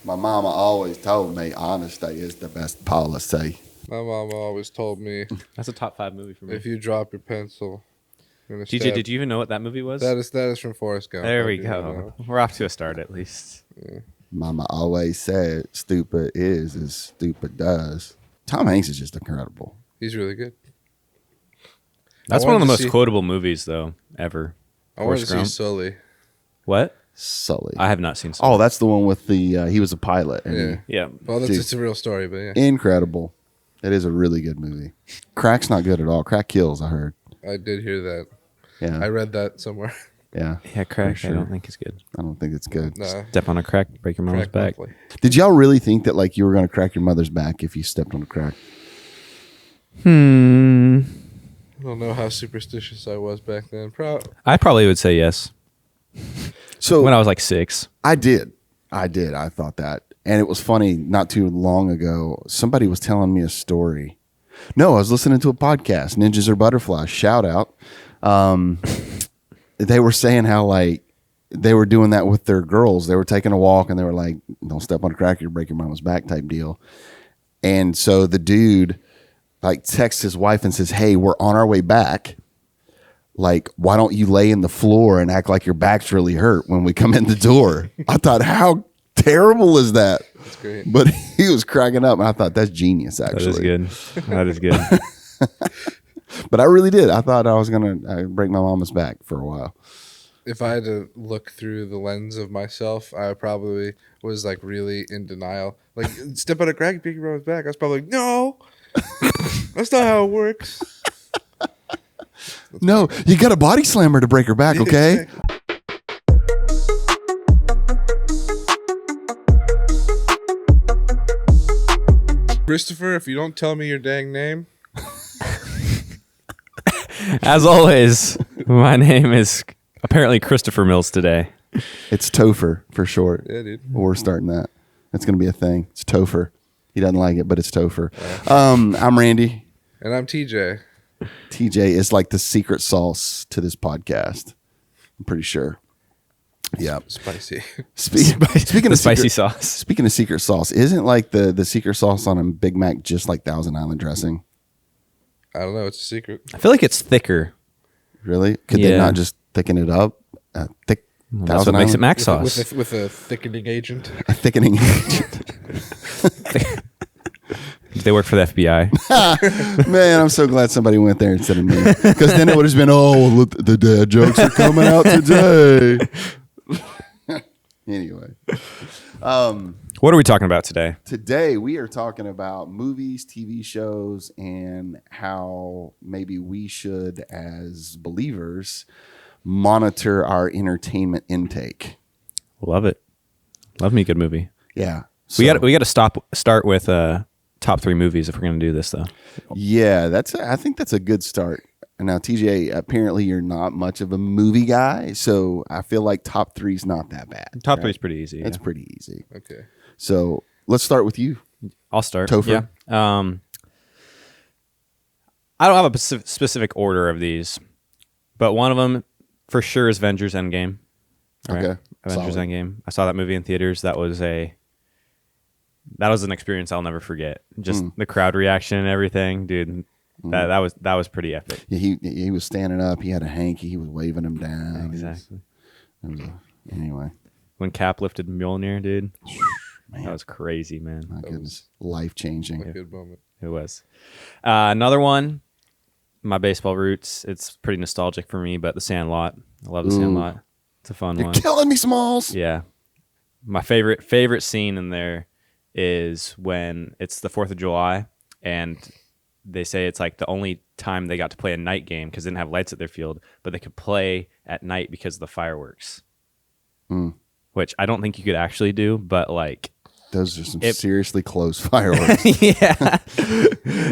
My mama always told me honesty is the best policy. My mama always told me, That's a top 5 movie for me. if you drop your pencil, you're gonna TJ, stab. did you even know what that movie was? That is from Forrest Gump. There I we do go. know. We're off to a start at least. Mama always said stupid is as stupid does. Tom Hanks is just incredible. He's really good. That's I one of the wanted most to see- quotable movies, though, ever. I wanted to Forrest see Gump. Sully. What? Sully. I have not seen Sully. Oh, that's the one with the he was a pilot. And Yeah. Yeah. Well, that's Dude. just a real story, but yeah. Incredible. It is a really good movie. Crack's not good at all. Crack kills, I heard. I did hear that. Yeah. I read that somewhere. Yeah. Yeah, crack. sure. I don't think it's good. I don't think it's good. Nah. Step on a crack, break your mama's Crack back. monthly. Did y'all really think that like you were gonna crack your mother's back if you stepped on a crack? I don't know how superstitious I was back then. I probably would say yes. So When I was like 6. I did. I thought that. And it was funny, not too long ago, somebody was telling me a story. No, I was listening to a podcast, Ninjas or Butterflies, shout out. They were saying how like they were doing that with their girls. They were taking a walk and they were like, don't step on a crack, you'll break your mama's back type deal. And so the dude like texts his wife and says, hey, we're on our way back. Like, why don't you lay in the floor and act like your back's really hurt when we come in the door? I thought, how terrible is that? That's great. But he was cracking up, and I thought, that's genius, That actually. is good. That is good. But I really did. I thought I was going to break my mama's back for a while. If I had to look through the lens of myself, I probably was like really in denial. Like, step on a crack and pick your mama's back. I was probably like, no, that's not how it works. No, you got a body slammer to break her back, okay? Christopher, if you don't tell me your dang name, As always, my name is apparently Christopher Mills today. It's Topher for short. yeah, dude. We're starting that. That's going to be a thing. It's Topher. He doesn't like it, but it's Topher. I'm Randy. And I'm TJ. TJ is like the secret sauce to this podcast. I'm pretty sure. Yeah. Spicy. Speaking The of spicy secret, sauce. speaking of secret sauce, isn't like the secret sauce on a Big Mac just like Thousand Island dressing? I don't know. It's a secret. I feel like it's thicker. Really? Could they Yeah. not just thicken it up? Thick Well, that's what makes it Mac sauce. With a thickening agent. A thickening. They work for the FBI. Man, I'm so glad somebody went there instead of me. Because then it would have been, oh, look, the dad jokes are coming out today. Anyway. What are we talking about today? Today we are talking about movies, TV shows, and how maybe we should, as believers, monitor our entertainment intake. Love it. Love me a good movie. Yeah. We got to start with top 3 movies if we're going to do this though. Yeah, I think that's a good start. And now, TJ, apparently you're not much of a movie guy, so I feel like top 3 is not that bad. Top right? 3 is pretty easy. That's yeah. pretty easy. Okay. So let's start with you. I'll start. Topher. Yeah. I don't have a specific order of these, but one of them for sure is Avengers Endgame. Okay. Avengers Solid. Endgame. I saw that movie in theaters. That was an experience I'll never forget. Just the crowd reaction and everything, dude. That was pretty epic. Yeah, he was standing up. He had a hanky. He was waving him down. Exactly. Anyway, When Cap lifted Mjolnir, dude, man, that was crazy, man. my goodness, life changing. A good moment. It was. Another one, my baseball roots. It's pretty nostalgic for me, but The Sandlot. I love The Sandlot. It's a fun You're one. killing me, Smalls. Yeah. My favorite scene in there is when it's the 4th of July and they say it's like the only time they got to play a night game because they didn't have lights at their field, but they could play at night because of the fireworks. Which I don't think you could actually do, but like Those are some seriously close fireworks. yeah.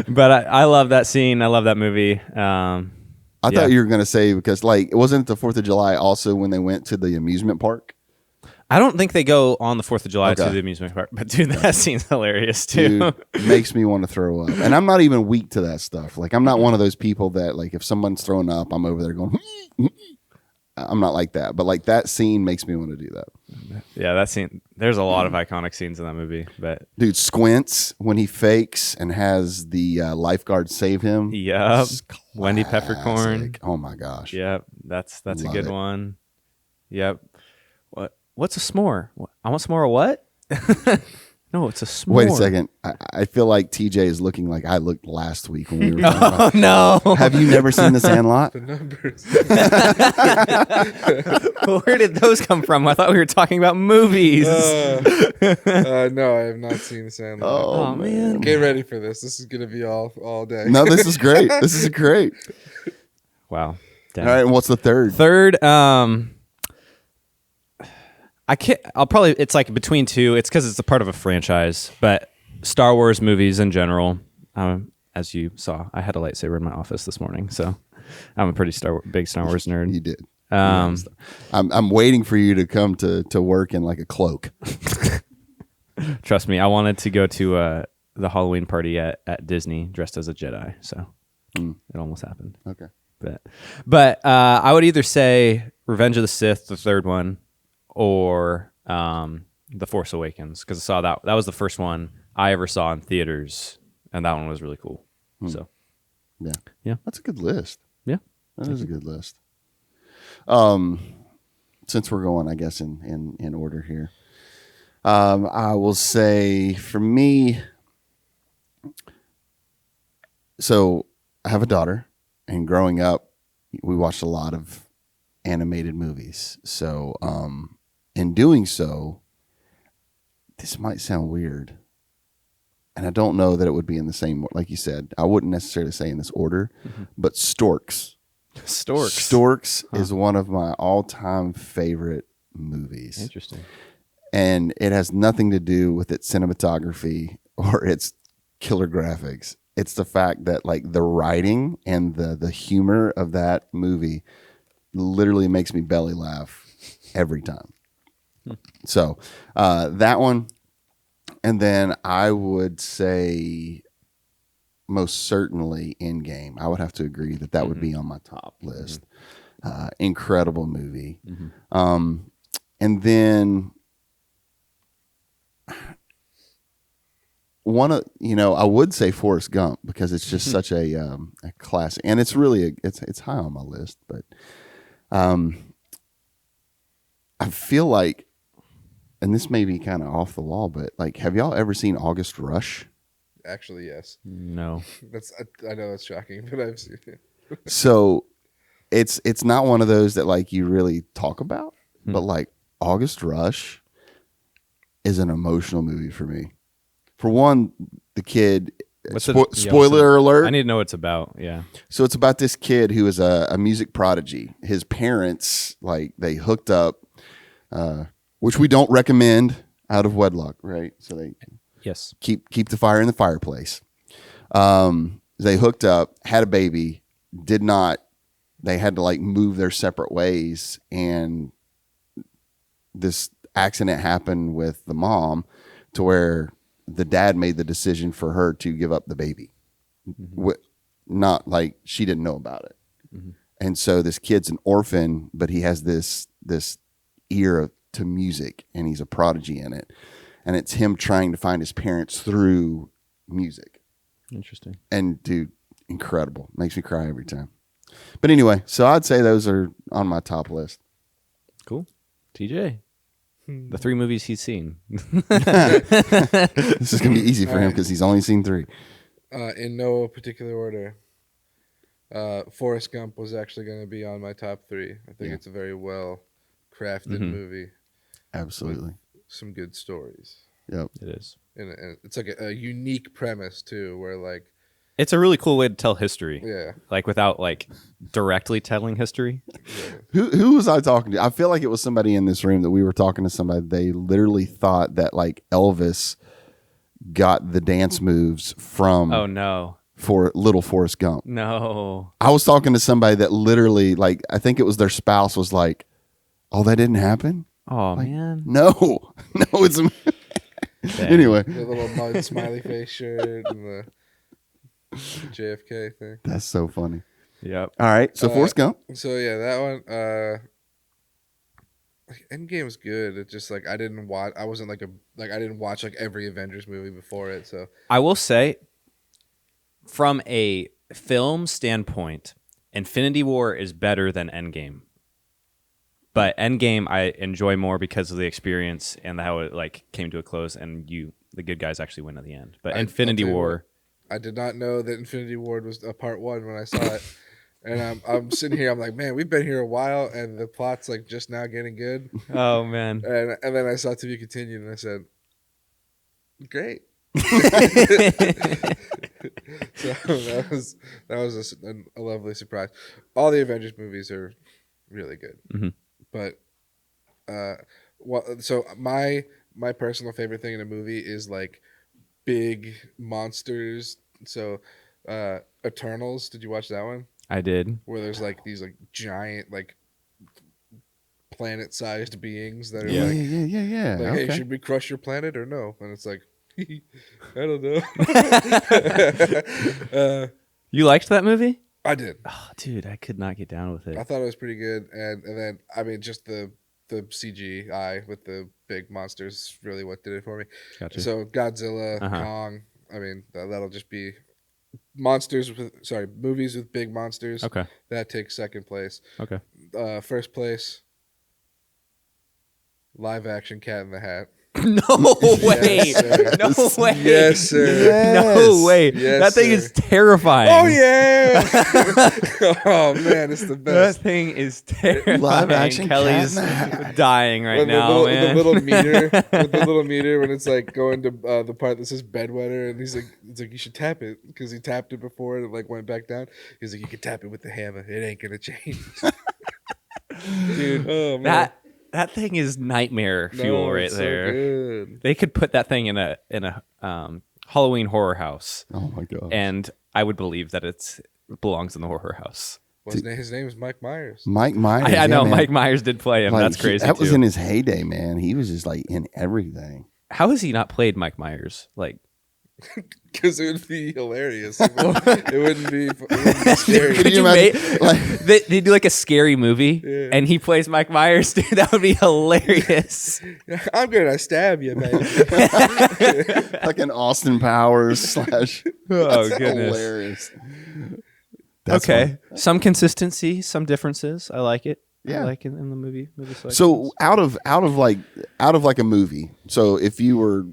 But I love that scene. I love that movie. I thought you were going to say, because like, it wasn't the 4th of July also when they went to the amusement park? I don't think they go on the 4th of July Okay. to the amusement park, but dude, that scene's hilarious too. Dude, makes me want to throw up. And I'm not even weak to that stuff. Like, I'm not one of those people that, like, if someone's throwing up, I'm over there going, I'm not like that, but like that scene makes me want to do that. Yeah, that scene. There's a lot of iconic scenes in that movie, but Dude, Squints when he fakes and has the lifeguard save him. yep, It's Wendy classic. Peppercorn. Oh my gosh. Yep, that's a Love good it. one. Yep. What's a s'more? I want s'more. What? No, it's a s'more. Wait a second. I feel like TJ is looking like I looked last week when we were talking about. Oh no! Have you never seen The Sandlot? The numbers. Where did those come from? I thought we were talking about movies. No, I have not seen The Sandlot. Oh, man. Get ready for this. This is gonna be all day. No, this is great. This is great. Wow. Dang. All right, and what's the third? Third, I can't. I'll probably. It's like between two. It's because it's a part of a franchise, but Star Wars movies in general. As you saw, I had a lightsaber in my office this morning, so I'm a pretty big Star Wars nerd. You did. Um, I'm waiting for you to come to work in like a cloak. Trust me, I wanted to go to the Halloween party at Disney dressed as a Jedi, so it almost happened. Okay. But I would either say Revenge of the Sith, the third one, or The Force Awakens, because I saw that was the first one I ever saw in theaters, and that one was really cool. So Yeah. That's a good list. yeah, That is a good list. Since we're going, I guess in order here, I will say for me. So I have a daughter, and growing up, we watched a lot of animated movies. So, in doing so, this might sound weird, and I don't know that it would be in the same, like you said, I wouldn't necessarily say in this order, but Storks. Storks is one of my all-time favorite movies. Interesting. And it has nothing to do with its cinematography or its killer graphics. It's the fact that like the writing and the humor of that movie literally makes me belly laugh every time. So that one. And then I would say most certainly Endgame. I would have to agree that would be on my top list. Incredible movie. And then I would say Forrest Gump because it's just such a classic, and it's really it's high on my list. But I feel like, and this may be kind of off the wall, but like, have y'all ever seen August Rush? Actually, yes. No. I know that's shocking, but I've seen it. So it's not one of those that like you really talk about, but like August Rush is an emotional movie for me. For one, the kid. Spoiler alert. I need to know what it's about. Yeah. So it's about this kid who is a music prodigy. His parents, like, they hooked up, which we don't recommend out of wedlock, right? So they keep the fire in the fireplace. They hooked up, had a baby, did not. They had to like move their separate ways, and this accident happened with the mom, to where the dad made the decision for her to give up the baby. Not like she didn't know about it. And so this kid's an orphan, but he has this ear to music, and he's a prodigy in it. And it's him trying to find his parents through music. Interesting. And dude, incredible. Makes me cry every time. But anyway, so I'd say those are on my top list. Cool. TJ. The 3 movies he's seen. This is going to be easy for him because he's only seen 3. In no particular order. Forrest Gump was actually going to be on my top 3. I think it's a very well crafted movie. Absolutely. Some good stories. Yep. It is. And it's like a unique premise too, where like it's a really cool way to tell history. Yeah. Like without like directly telling history. Who was I talking to? I feel like it was somebody in this room that we were talking to somebody. They literally thought that like Elvis got the dance moves from for little Forrest Gump. No. I was talking to somebody that literally, like, I think it was their spouse was like, "Oh, that didn't happen." Oh like, man. No, it's anyway. The little mud smiley face shirt and the JFK thing. That's so funny. Yep. All right, so Forrest Gump. So yeah, that one. like, Endgame's good. It's just like I didn't watch. I wasn't like I didn't watch like every Avengers movie before it. So I will say, from a film standpoint, Infinity War is better than Endgame. But Endgame I enjoy more because of the experience and how it like came to a close, and the good guys actually win at the end. But Infinity I'll tell you War, what, I did not know that Infinity War was a part one when I saw it. And I'm sitting here, I'm like, man, we've been here a while, and the plot's like just now getting good. oh man, And then I saw To Be Continued, and I said, great. So that was a lovely surprise. All the Avengers movies are really good, but so my personal favorite thing in a movie is like big monsters. So Eternals, did you watch that one? I did. Where there's like these like giant like planet-sized beings that are Yeah. like, Yeah. like, Okay. hey, should we crush your planet or no? And it's like, I don't know. You liked that movie? I did. Oh, dude, I could not get down with I it. thought it was pretty good, and then I mean just the CGI with the big monsters really what did it for me. Gotcha. So Godzilla, Kong. I mean that'll just be movies with big monsters. Okay. That takes second place. Okay. First place, live action Cat in the Hat. No way. Yes, sir. No way. Yes, sir. No way. Yes, that thing sir. is terrifying. Oh yeah! Oh man, it's the That best. thing is terrifying. Live action Kelly's Cat in the Hat. dying right When now, man. the little meter when it's like going to the part that says bedwetter, and he's like, you should tap it because he tapped it before and it like went back down. He's like, you can tap it with the hammer. It ain't gonna change. Dude, Oh man, that thing is nightmare fuel right it's so there. good. They could put that thing in a Halloween horror house, Oh my god. and I would believe that it belongs in the horror house. His name is Mike Myers. Mike Myers. I know man. Mike Myers did play him. Like, That's crazy. that was too. in his heyday, man. He was just like in everything. How has he not played Mike Myers? Like, Because it would be hilarious. It wouldn't be scary. Could could you you imagine, make like- they do like a scary movie Yeah. and he plays Mike Myers? Dude, that would be hilarious. I'm gonna stab you, man. Like an Austin Powers slash. Oh, That's goodness. hilarious. That's Okay, fun. some consistency, some differences. I like it. Yeah. I like it in the movie selection. So out of like a movie. So if you were,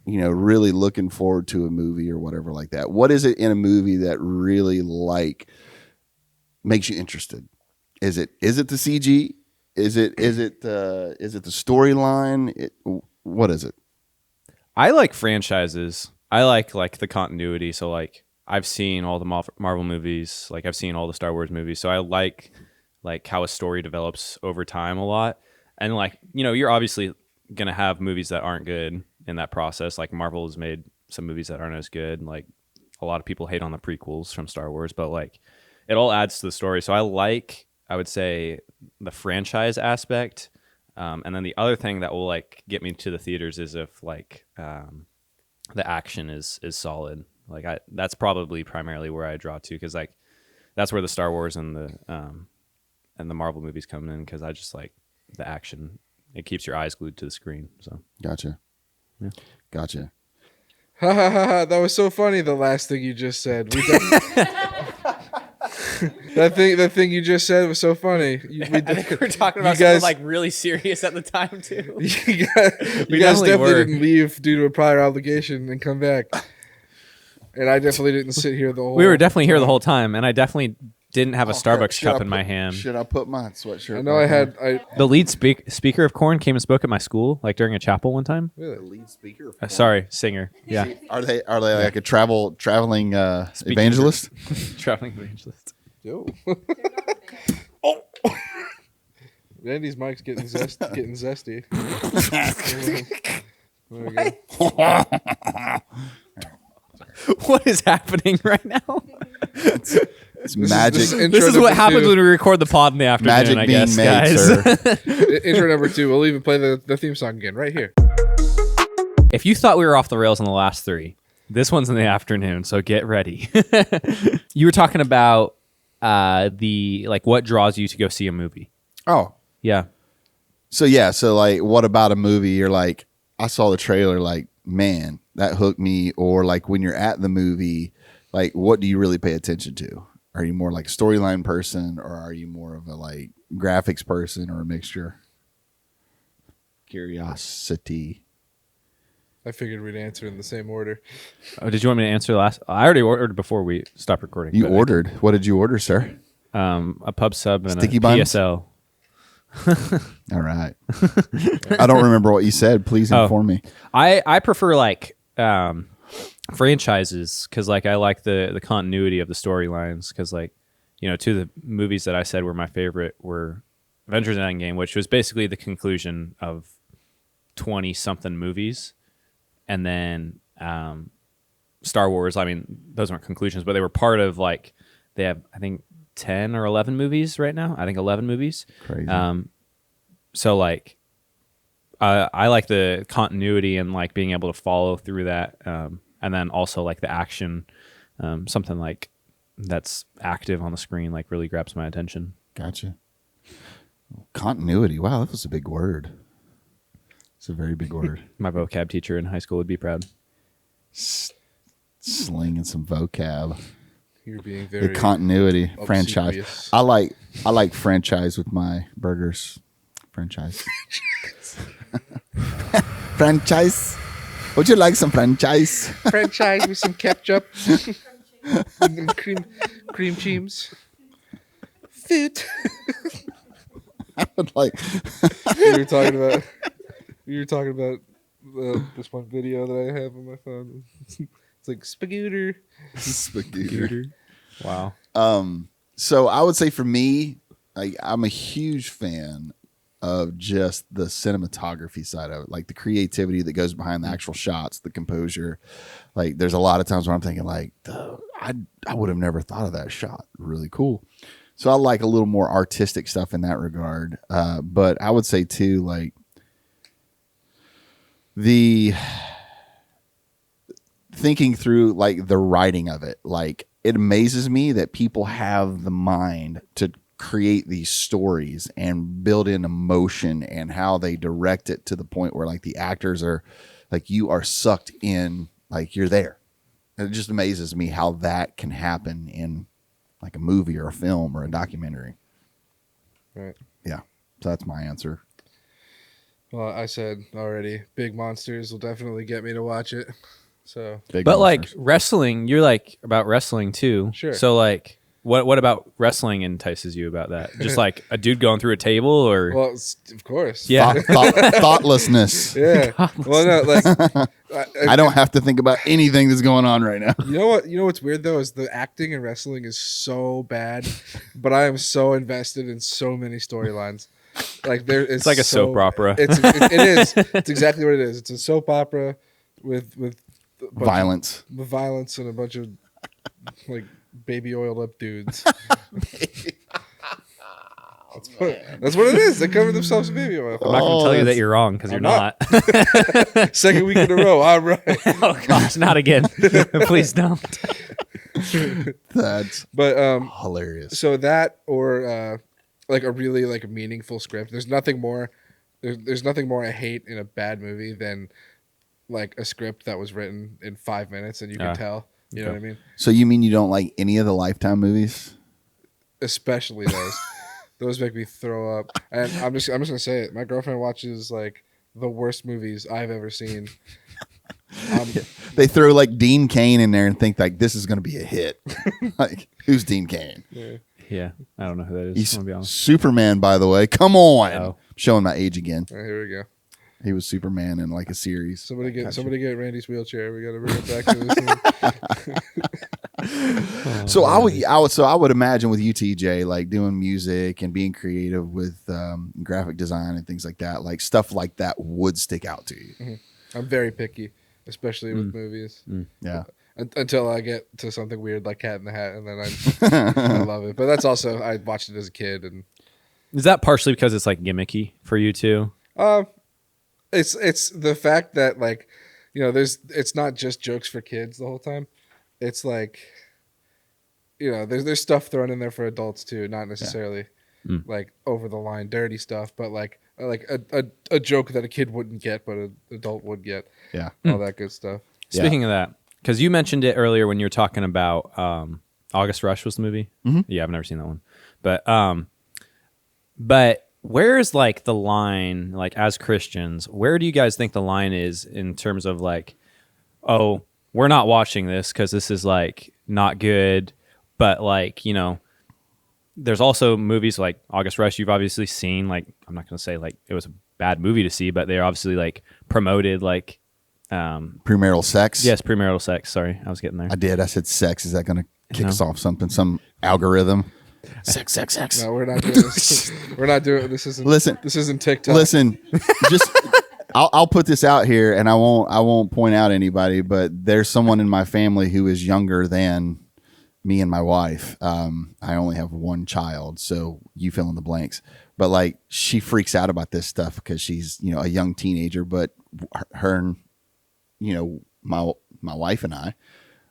really looking forward to a movie or whatever like that, what is it in a movie that really like makes you interested? Is it the CG? Is it the storyline? What is it? I like franchises. I like the continuity. So like I've seen all the Marvel movies. Like I've seen all the Star Wars movies. So I like how a story develops over time a lot. And like, you're obviously going to have movies that aren't good in that process. Like Marvel has made some movies that aren't as good. Like a lot of people hate on the prequels from Star Wars, but like it all adds to the story. So I would say the franchise aspect. And then the other thing that will like get me to the theaters is if like the action is solid. Like that's probably primarily where I draw to, because like that's where the Star Wars and the Marvel movies come in, because I just like the action. It keeps your eyes glued to the screen. So Gotcha. Yeah. Gotcha. Ha ha ha ha! That was so funny. The last thing you just said. That thing you just said was so funny. I think we were talking about you guys- something like really serious at the time too. You We guys definitely definitely were. didn't leave due to a prior obligation and come back. And I definitely didn't sit here the whole. We were definitely here the whole time, and I definitely didn't have a Starbucks Should I cup in my put- hand. Should I put my sweatshirt? I know I back on? had. The lead speaker of Korn came and spoke at my school, like during a chapel one time. The lead speaker. of Sorry, singer. Yeah, Are they like a traveling evangelist? traveling evangelist. Yo. Randy's mic's getting zesty. There we go. What is happening right now? It's magic. this is intro This is what number happens 2. when we record the pod in the afternoon. Magic I being guess, made, guys. sir. Intro number 2. We'll even play the theme song again right here. If you thought we were off the rails on the last 3, this one's in the afternoon, so get ready. You were talking about the like what draws you to go see a movie. Oh, Yeah. So yeah, so like, what about a movie? You're like, I saw the trailer, like, man, that hooked me. Or like when you're at the movie, like, what do you really pay attention to? Are you more like a storyline person, or are you more of a like graphics person, or a mixture? Curiosity. I figured we'd answer in the same order. Oh, did you want me to answer last? I already ordered before we stopped recording. You but ordered. What did you order, sir? a pub sub and Sticky a buns? PSL. All right. I don't remember what you said. Please inform me. I prefer like franchises because like I like the continuity of the storylines because like two of the movies that I said were my favorite were Avengers Endgame, which was basically the conclusion of 20 something movies, and then Star Wars. I mean, those weren't conclusions, but they were part of like they have I think 10 or 11 movies right now. I think 11 movies. Crazy. So like I like the continuity and like being able to follow through that, and then also like the action, something like that's active on the screen like really grabs my attention. Gotcha. Continuity. Wow, that was a big word. It's a very big word. My vocab teacher in high school would be proud. Slinging some vocab. You're being very The continuity obsequious. franchise. I like franchise with my burgers. Franchise. Franchise. Would you like some franchise? franchise with some ketchup and cream cheese. Food. I would like. we were talking about this one video that I have on my phone. It's like spagooter. Spagooter. Wow. So I would say for me, I'm a huge fan of just the cinematography side of it, like the creativity that goes behind the actual shots, the composure. Like there's a lot of times where I'm thinking like, I would have never thought of that shot. Really cool. So I like a little more artistic stuff in that regard. But I would say too, like the thinking through like the writing of it, like it amazes me that people have the mind to create these stories and build in emotion and how they direct it to the point where like the actors are like, you are sucked in, like you're there. And it just amazes me how that can happen in like a movie or a film or a documentary. Right. Yeah. So that's my answer. Well, I said already, big monsters will definitely get me to watch it. So, Big But like monsters. wrestling, you're like about wrestling too. Sure. So like what about wrestling entices you about that? Just like a dude going through a table or well, of course. Yeah. Thoughtlessness. Yeah. Well, no, like I don't have to think about anything that's going on right now. You know what? You know what's weird though is the acting in wrestling is so bad, but I am so invested in so many storylines. Like it's like a soap opera. It is. It's exactly what it is. It's a soap opera with Violence. with violence and a bunch of like baby oiled up dudes. That's what it is. They cover themselves in baby oil. I'm not going to tell you that you're wrong because you're I'm not. Second week in a row. All right. Oh gosh, not again. Please don't. That's But hilarious. so that or like a really like meaningful script. There's nothing more. There's nothing more I hate in a bad movie than like a script that was written in 5 minutes and you can tell. You know what I mean? So you mean you don't like any of the Lifetime movies? Especially those. Those make me throw up. And I'm just gonna say it. My girlfriend watches like the worst movies I've ever seen. They throw like Dean Cain in there and think like this is going to be a hit. Like, who's Dean Cain? Yeah, I don't know who that is. He's I'm gonna be honest. Superman, by the way. Come on. Oh. Showing my age again. All right, here we go. He was Superman in like a series. Somebody get Randy's wheelchair. We got to bring it back to this. So I would imagine with UTJ, like doing music and being creative with graphic design and things like that, like stuff like that would stick out to you. Mm-hmm. I'm very picky, especially with movies. Yeah. Until I get to something weird like Cat in the Hat, and then I love it. But that's also I watched it as a kid, and Is that partially because it's like gimmicky for you too? it's the fact that like it's not just jokes for kids the whole time. It's like there's stuff thrown in there for adults too, not necessarily like over the line dirty stuff, but like like a joke that a kid wouldn't get, but an adult would get. Yeah. All that good stuff. Speaking of that, because you mentioned it earlier when you were talking about August Rush was the movie. Mm-hmm. Yeah, I've never seen that one, but where's like the line? Like as Christians, where do you guys think the line is in terms of like, oh, we're not watching this because this is like not good, but like there's also movies like August Rush you've obviously seen. Like I'm not gonna say like it was a bad movie to see, but they're obviously like promoted like Premarital sex. yes, premarital sex. Sorry, I was getting there. I did. I said sex. Is that going to kick No. us off something? Some algorithm? Sex. No, we're not doing this. We're not doing this. Isn't Listen. This isn't TikTok. Listen, just I'll put this out here, and I won't point out anybody, but there's someone in my family who is younger than me and my wife. I only have one child, so you fill in the blanks. But like, she freaks out about this stuff because she's a young teenager. But her and my wife and I,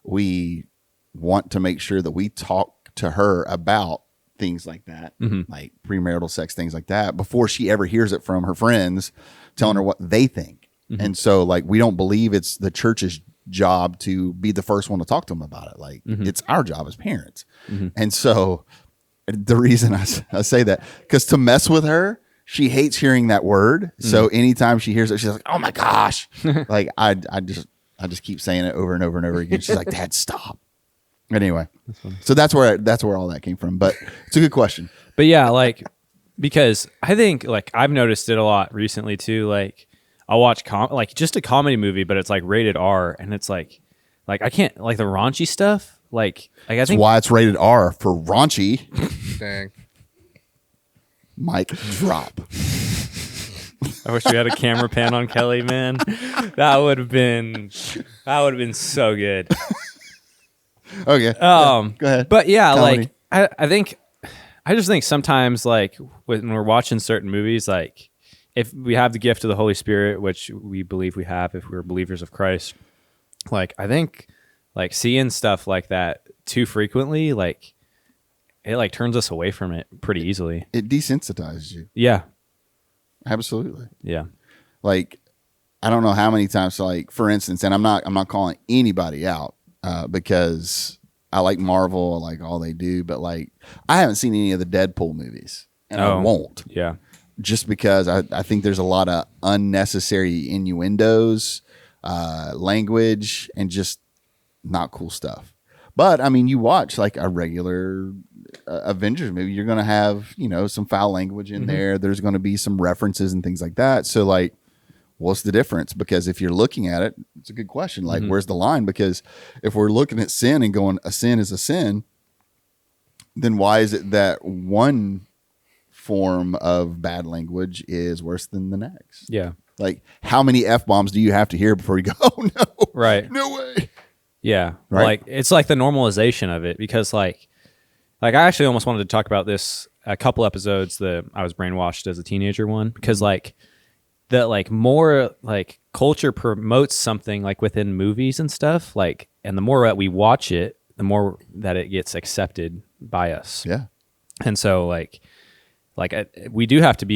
we want to make sure that we talk to her about things like that, like premarital sex, things like that, before she ever hears it from her friends telling her what they think. And so like, we don't believe it's the church's job to be the first one to talk to them about it. Like it's our job as parents. And so the reason I say that, because to mess with her, she hates hearing that word. So anytime she hears it, she's like, "Oh my gosh!" Like I just keep saying it over and over and over again. She's like, "Dad, stop." Anyway, so that's where all that came from. But it's a good question. But yeah, like because I think like I've noticed it a lot recently too. Like I'll watch like just a comedy movie, but it's like rated R, and it's like I can't like the raunchy stuff. Like I That's think why it's rated R for raunchy. Dang. Mic drop. I wish we had a camera pan on Kelly, man. That would have been so good. Okay. Go ahead. But yeah, Comedy. like I just think sometimes like when we're watching certain movies, like if we have the gift of the Holy Spirit, which we believe we have if we're believers of Christ, like I think like seeing stuff like that too frequently, like it like turns us away from it pretty easily. It desensitizes you. Yeah. Absolutely. Yeah. Like, I don't know how many times, like, for instance, and I'm not calling anybody out because I like Marvel, I like all they do, but like, I haven't seen any of the Deadpool movies, and I won't. Yeah. Just because I think there's a lot of unnecessary innuendos, language, and just not cool stuff. But I mean, you watch like a regular Avengers movie, you're going to have, some foul language in there. There's going to be some references and things like that. So like, what's the difference? Because if you're looking at it, it's a good question. Like, where's the line? Because if we're looking at sin and going, a sin is a sin, then why is it that one form of bad language is worse than the next? Yeah. Like, how many F-bombs do you have to hear before you go, oh no, Right. no way? Yeah. Right. Like it's like the normalization of it because like I actually almost wanted to talk about this a couple episodes that I was brainwashed as a teenager one because like the like more like culture promotes something like within movies and stuff like and the more that we watch it, the more that it gets accepted by us. Yeah. And so like we do have to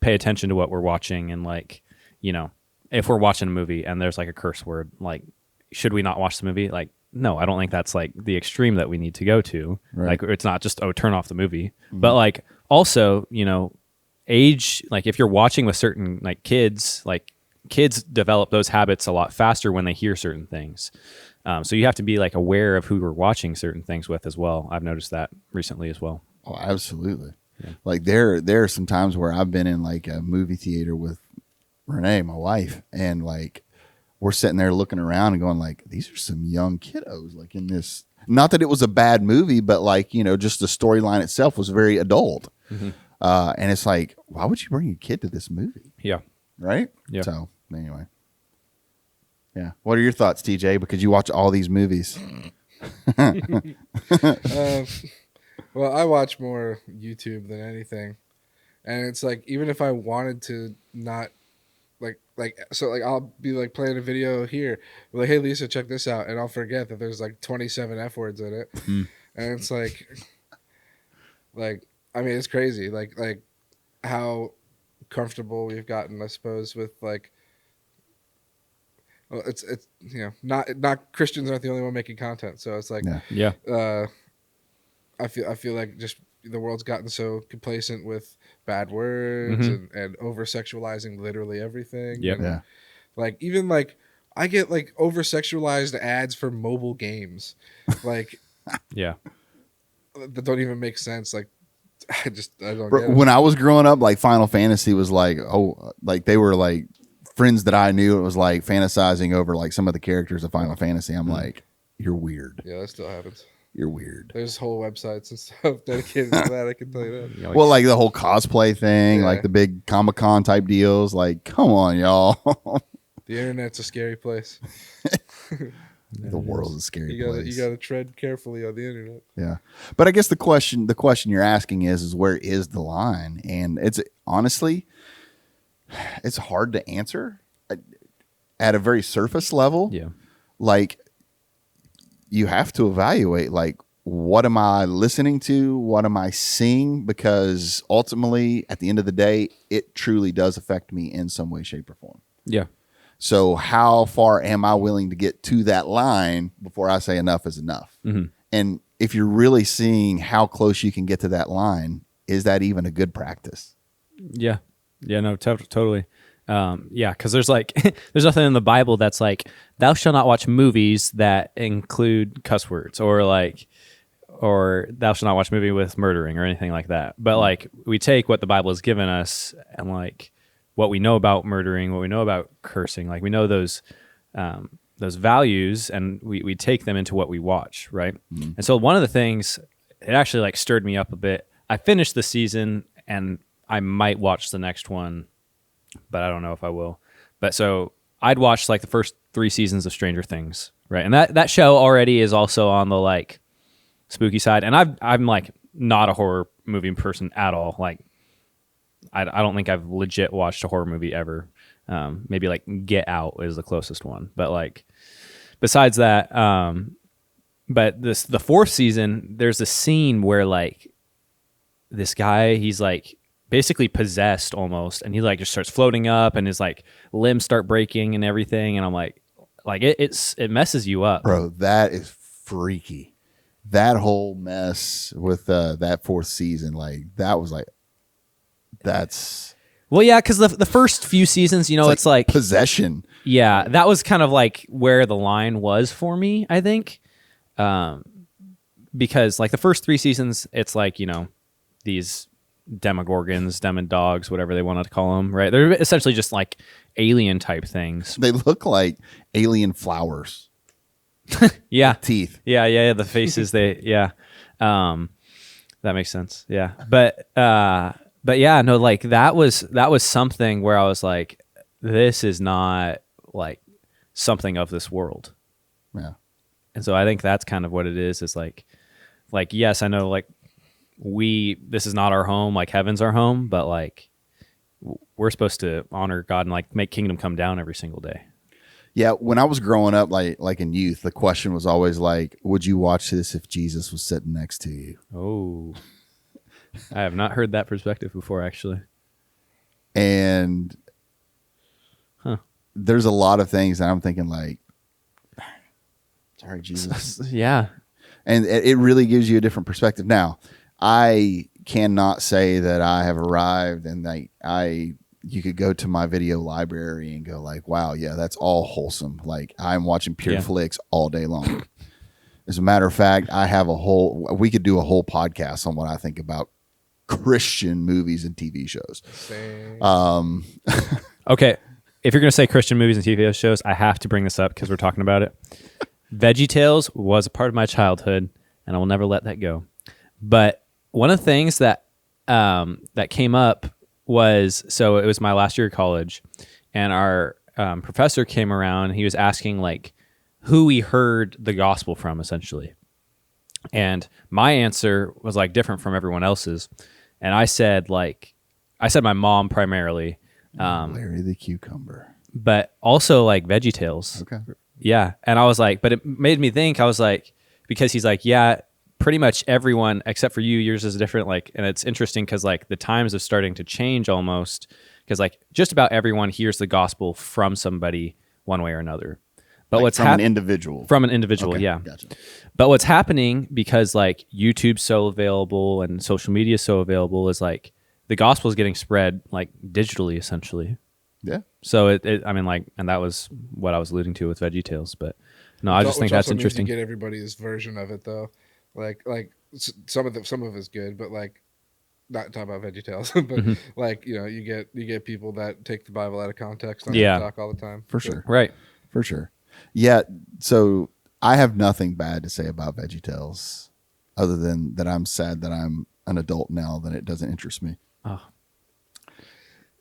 pay attention to what we're watching and like, if we're watching a movie and there's like a curse word, like should we not watch the movie? Like, no, I don't think that's like the extreme that we need to go to. Right. Like, it's not just, turn off the movie. But like, also, age, like if you're watching with certain like kids develop those habits a lot faster when they hear certain things. So you have to be like aware of who we're watching certain things with as well. I've noticed that recently as well. Oh, absolutely. Yeah. Like there are some times where I've been in like a movie theater with Renee, my wife, and like, we're sitting there looking around and going like, these are some young kiddos like in this, not that it was a bad movie, but like, just the storyline itself was very adult. And it's like, why would you bring a kid to this movie? Yeah. Right. Yeah. So anyway. Yeah. What are your thoughts, TJ? Because you watch all these movies. Well, I watch more YouTube than anything. And it's like, even if I wanted to not so I'll be like playing a video here, like, hey Lisa, check this out, and I'll forget that there's like 27 F words in it, and it's like I mean, it's crazy, like how comfortable we've gotten, I suppose, with like. Well, it's not Christians aren't the only one making content, so it's like Yeah. I feel like just the world's gotten so complacent with bad words and over sexualizing literally everything. Yep. And, Yeah. like even like I get like over sexualized ads for mobile games, like Yeah. that don't even make sense. Like I don't Bro, get it. when I was growing up, like Final Fantasy was like, like they were like friends that I knew. It was like fantasizing over like some of the characters of Final Fantasy. I'm like, you're weird. Yeah, that still happens. You're weird. There's whole websites and stuff dedicated to that. I can tell you that. Yeah, Well, like the whole cosplay thing, Yeah. like the big Comic-Con type deals. Like, come on, y'all. The internet's a scary place. The world's a scary You place. gotta tread carefully on the internet. Yeah. But I guess the question you're asking is where is the line? And it's honestly, it's hard to answer at a very surface level. Yeah. Like you have to evaluate like, what am I listening to? What am I seeing? Because ultimately at the end of the day, it truly does affect me in some way, shape or form. Yeah. So how far am I willing to get to that line before I say enough is enough? Mm-hmm. And if you're really seeing how close you can get to that line, is that even a good practice? Yeah. Yeah, no, totally. Yeah, because there's like, there's nothing in the Bible that's like, thou shalt not watch movies that include cuss words or thou shalt not watch a movie with murdering or anything like that. But like, we take what the Bible has given us and like what we know about murdering, what we know about cursing, like we know those values and we take them into what we watch, right? Mm-hmm. And so one of the things, it actually like stirred me up a bit. I finished the season and I might watch the next one, but I don't know if I will. But so I'd watched like the first 3 seasons of Stranger Things, right? And that show already is also on the like spooky side. And I'm like not a horror movie person at all. Like I don't think I've legit watched a horror movie ever. Maybe like Get Out is the closest one, but like besides that, but the 4th season, there's a scene where like this guy, he's like basically possessed almost, and he like just starts floating up, and his like limbs start breaking and everything, and I'm like it messes you up, Bro, that is freaky. That whole mess with that 4th season, like that was like, that's well, yeah, because the first few seasons, you know, it's like possession. Yeah, that was kind of like where the line was for me, I think, because like the first 3 seasons, it's like, you know, these demogorgons, demon dogs, whatever they wanted to call them, right? They're essentially just like alien type things. They look like alien flowers. Yeah, Teeth. Yeah. The faces, that makes sense. Yeah, but yeah, no, like that was something where I was like, this is not like something of this world. Yeah. And so I think that's kind of what it is. Is like yes, I know like this is not our home, like heaven's our home, but like we're supposed to honor God and like make kingdom come down every single day. Yeah, when I was growing up, like in youth, the question was always like, would you watch this if Jesus was sitting next to you? Oh, I have not heard that perspective before, actually. And there's a lot of things that I'm thinking like, sorry, Jesus. Yeah. And it really gives you a different perspective. Now, I cannot say that I have arrived and like you could go to my video library and go like, wow, yeah, that's all wholesome. Like I'm watching pure flicks all day long. As a matter of fact, we could do a whole podcast on what I think about Christian movies and TV shows. Okay. If you're going to say Christian movies and TV shows, I have to bring this up because we're talking about it. VeggieTales was a part of my childhood, and I will never let that go. But one of the things that came up was, so it was my last year of college, and our professor came around, and he was asking like who he heard the gospel from, essentially. And my answer was like different from everyone else's. And I said my mom primarily. Larry the Cucumber. But also like VeggieTales. Okay. Yeah. And I was like, but it made me think, I was like, because he's like, yeah, pretty much everyone except for you, yours is different. Like, and it's interesting because like the times are starting to change almost, because like just about everyone hears the gospel from somebody one way or another. But Like what's from an individual. from an individual, Okay, yeah. gotcha. But what's happening, because like YouTube's so available and social media is so available, is like the gospel is getting spread like digitally, essentially. Yeah. So I mean, like, and that was what I was alluding to with VeggieTales. But no, I just think Which that's also means interesting. You get everybody's version of it though. Like some of it's good, but like not talking about VeggieTales, but Mm-hmm. like you get people that take the Bible out of context on Yeah. TikTok all the time. For sure. Right. For sure. Yeah. So I have nothing bad to say about VeggieTales other than that I'm sad that I'm an adult now, that it doesn't interest me. Oh,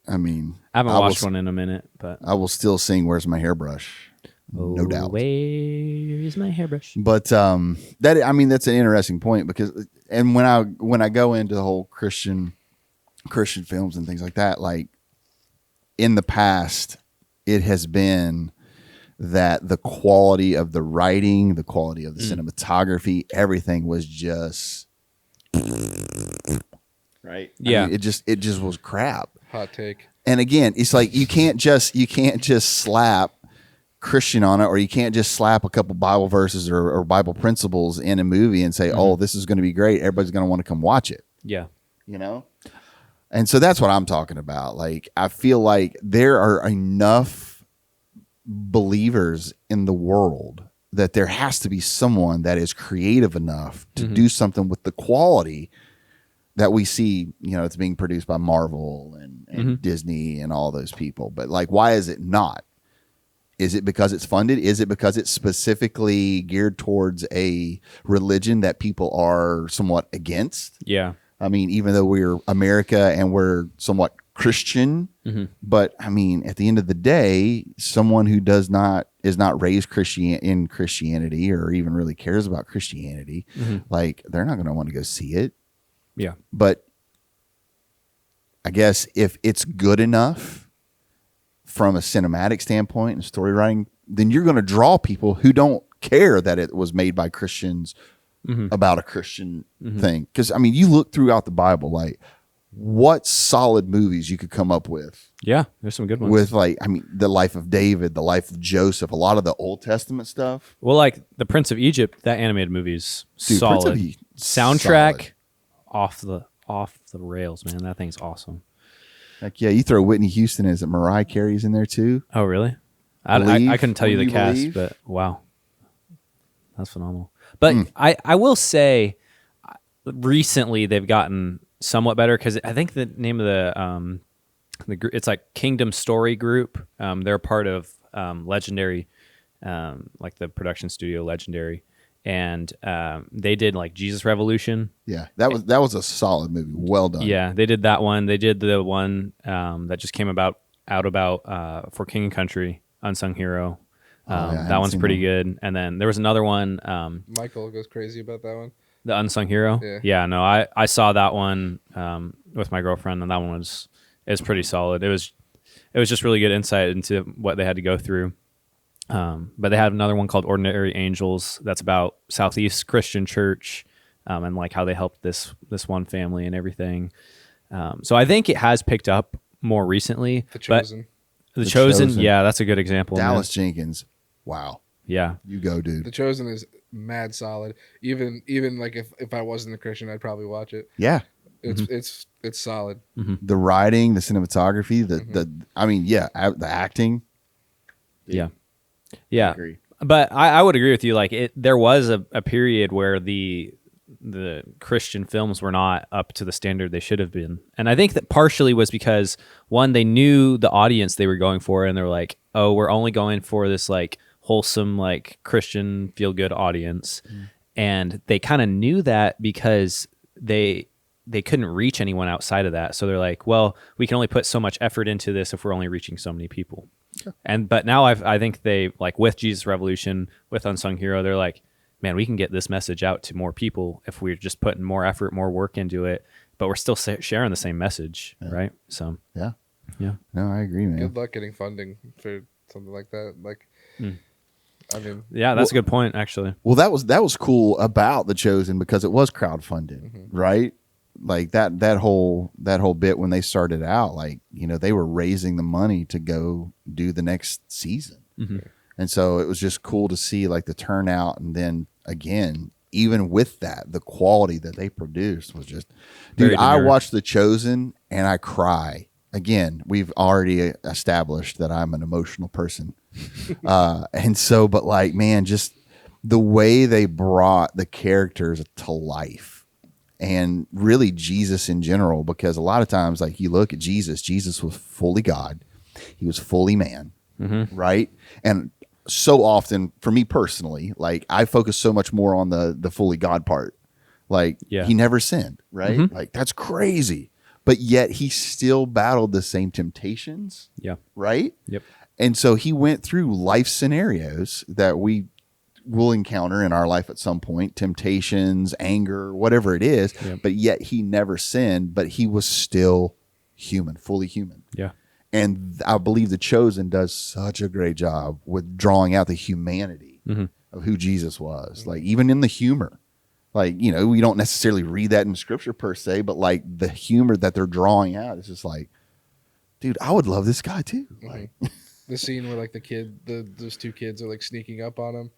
I mean, I haven't will watched one in a minute, but I will still sing "Where's My Hairbrush," no doubt. Where's my hairbrush? But that, I mean, that's an interesting point, because, and when I go into the whole Christian films and things like that, like in the past, it has been that the quality of the writing, the quality of the cinematography, everything was just right. Yeah. I mean, it just was crap. Hot take. And again, it's like you can't just slap Christian on it, or you can't just slap a couple Bible verses or Bible principles in a movie and say, "Oh, this is going to be great. Everybody's going to want to come watch it." Yeah. You know? And so that's what I'm talking about. Like, I feel like there are enough believers in the world that there has to be someone that is creative enough to do something with the quality that we see, it's being produced by Marvel and Disney and all those people. But like, why is it not? Is it because it's funded? Is it because it's specifically geared towards a religion that people are somewhat against? Yeah. I mean, even though we're America and we're somewhat Christian, but I mean, at the end of the day, someone who is not raised in Christianity, or even really cares about Christianity, like, they're not going to want to go see it. Yeah. But I guess if it's good enough from a cinematic standpoint and story writing, then you're going to draw people who don't care that it was made by Christians about a Christian thing. Because, I mean, you look throughout the Bible, like, what solid movies you could come up with. Yeah. There's some good ones. With, like, I mean, the life of David, the life of Joseph, a lot of the Old Testament stuff. Well, like the Prince of Egypt, that animated movie's Dude, Prince solid. of Egypt, Soundtrack solid. off the rails, man. That thing's awesome. Like, yeah, you throw Whitney Houston, is it Mariah Carey's in there too? Oh, really? I couldn't tell you the cast, but wow, that's phenomenal. But I will say, recently they've gotten somewhat better, because I think the name of the group, it's like Kingdom Story Group. They're a part of Legendary, like the production studio Legendary, and they did like Jesus Revolution. Yeah, that was a solid movie. Well done. Yeah, they did that one. They did the one that just came out about For King and Country, Unsung Hero. That one's pretty good. And then there was another one. Michael goes crazy about that one. The Unsung Hero. Yeah. No, I saw that one with my girlfriend, and that one is pretty solid. It was just really good insight into what they had to go through. But they had another one called Ordinary Angels that's about Southeast Christian Church, and like how they helped this one family and everything. So I think it has picked up more recently. The Chosen. The Chosen, yeah, that's a good example. Dallas Jenkins. Wow. Yeah. You go, dude. The Chosen is mad solid. Even like if I wasn't a Christian, I'd probably watch it. Yeah. It's solid. The writing, the cinematography, the acting. Yeah. Yeah. I agree. But I would agree with you. Like there was a period where the Christian films were not up to the standard they should have been. And I think that partially was because, one, they knew the audience they were going for, and they're like, oh, we're only going for this like wholesome, like Christian feel good audience. And they kind of knew that because they couldn't reach anyone outside of that. So they're like, well, we can only put so much effort into this if we're only reaching so many people. Okay. But now I think they, like with Jesus Revolution, with Unsung Hero, they're like, man, we can get this message out to more people if we're just putting more effort, more work into it, but we're still sharing the same message, right? So yeah. No, I agree, man. Good luck getting funding for something like that. Like, I mean, yeah, that's a good point, actually. Well, that was cool about The Chosen, because it was crowdfunded, right? like that whole bit when they started out, like, you know, they were raising the money to go do the next season. And so it was just cool to see like the turnout. And then again, even with that, the quality that they produced was just, dude, Very I demure. watched The Chosen and I cry. Again, we've already established that I'm an emotional person. And so, but like, man, just the way they brought the characters to life and really Jesus in general, because a lot of times, like you look at Jesus was fully God. He was fully man. Right. And so often for me personally, like I focus so much more on the fully God part. Like Yeah. he never sinned. Right. Like that's crazy. But yet he still battled the same temptations. Yeah. Right. Yep. And so he went through life scenarios that we will encounter in our life at some point, temptations, anger, whatever it is. Yep. But yet he never sinned, but he was still human, fully human. Yeah. And I believe The Chosen does such a great job with drawing out the humanity of who Jesus was. Like even in the humor, like, you know, we don't necessarily read that in scripture per se, but like the humor that they're drawing out is just like, dude, I would love this guy too. Like, The scene where like those two kids are like sneaking up on him,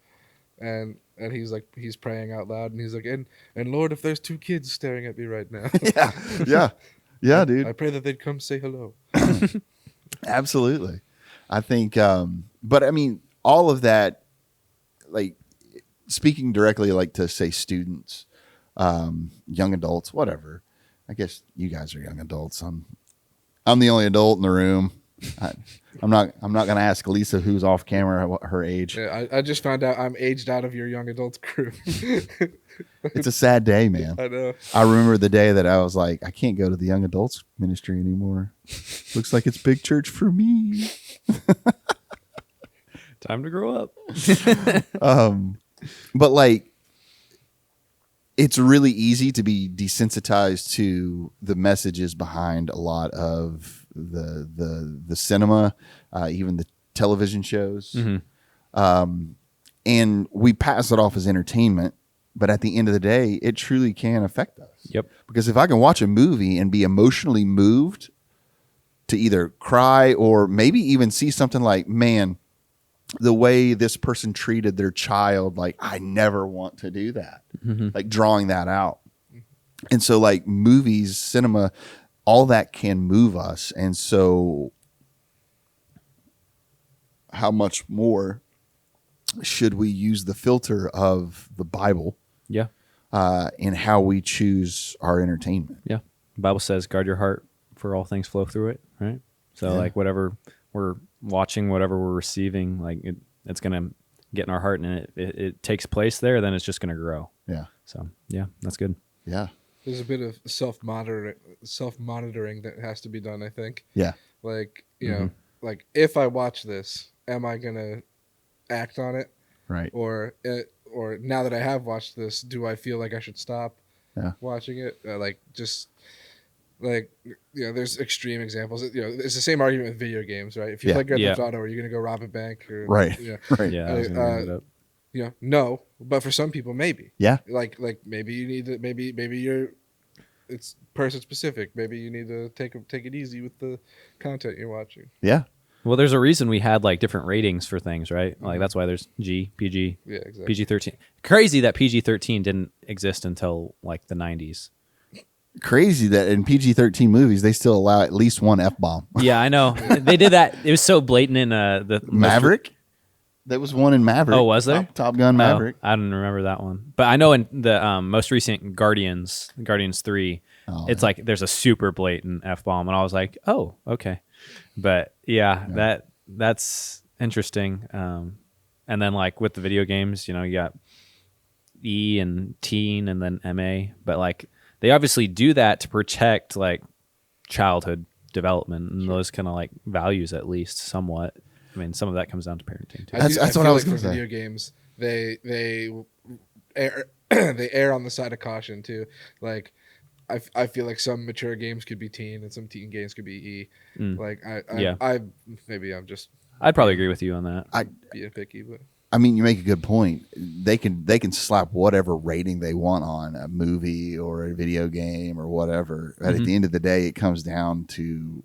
and he's praying out loud, and he's like, and Lord, if there's two kids staring at me right now, yeah, dude. I pray that they'd come say hello. Absolutely. I think, but I mean, all of that, like speaking directly, like to say students, young adults, whatever. I guess you guys are young adults. I'm the only adult in the room. I'm not going to ask Lisa, who's off camera, what her age. Yeah, I just found out I'm aged out of your young adult crew. It's a sad day, man. I know. I remember the day that I was like, I can't go to the young adults ministry anymore. Looks like it's big church for me. Time to grow up. But like, it's really easy to be desensitized to the messages behind a lot of the cinema, even the television shows. And we pass it off as entertainment, but at the end of the day, it truly can affect us. Yep. Because if I can watch a movie and be emotionally moved to either cry or maybe even see something like, man, the way this person treated their child, like I never want to do that, like drawing that out. And so like movies, cinema, all that can move us. And so how much more should we use the filter of the Bible Yeah. in how we choose our entertainment? Yeah. The Bible says, guard your heart, for all things flow through it. Right. So Yeah. like whatever we're watching, whatever we're receiving, like it's going to get in our heart, and it takes place there, then it's just going to grow. Yeah. So yeah, that's good. Yeah. There's a bit of self-monitoring that has to be done, I think. Yeah. Like, you know, like if I watch this, am I going to act on it? Right. Or now that I have watched this, do I feel like I should stop watching it? Like, you know, there's extreme examples. You know, it's the same argument with video games, right? If you play Grand Theft Auto, are you going to go rob a bank? Or, right. You know, Right. Yeah. I was gonna bring it up. you know, no, but for some people, maybe. Yeah. Like maybe you need to, maybe it's person specific. Maybe you need to take it easy with the content you're watching. Yeah. Well, there's a reason we had like different ratings for things, right? Like that's why there's G, PG, Yeah, exactly. PG-13. Crazy that PG-13 didn't exist until like the 90s. Crazy that in PG-13 movies they still allow at least one F-bomb. Yeah, I know. They did that. It was so blatant in the Maverick? There was one in Maverick. Oh, was there? Top Gun Maverick. I don't remember that one. But I know in the most recent Guardians 3, it's like there's a super blatant F-bomb, and I was like, "Oh, okay." But yeah. that's interesting. And then like with the video games, you know, you got E and teen and then MA, but like they obviously do that to protect like childhood development and those kind of like values, at least somewhat. I mean, some of that comes down to parenting too. That's what I was going gonna to say. say. Video games, they err, they err on the side of caution too. Like, I feel like some mature games could be teen and some teen games could be E. Like, maybe I'm just I'd probably agree with you on that. being picky, but I mean, you make a good point. They can slap whatever rating they want on a movie or a video game or whatever. But at the end of the day, it comes down to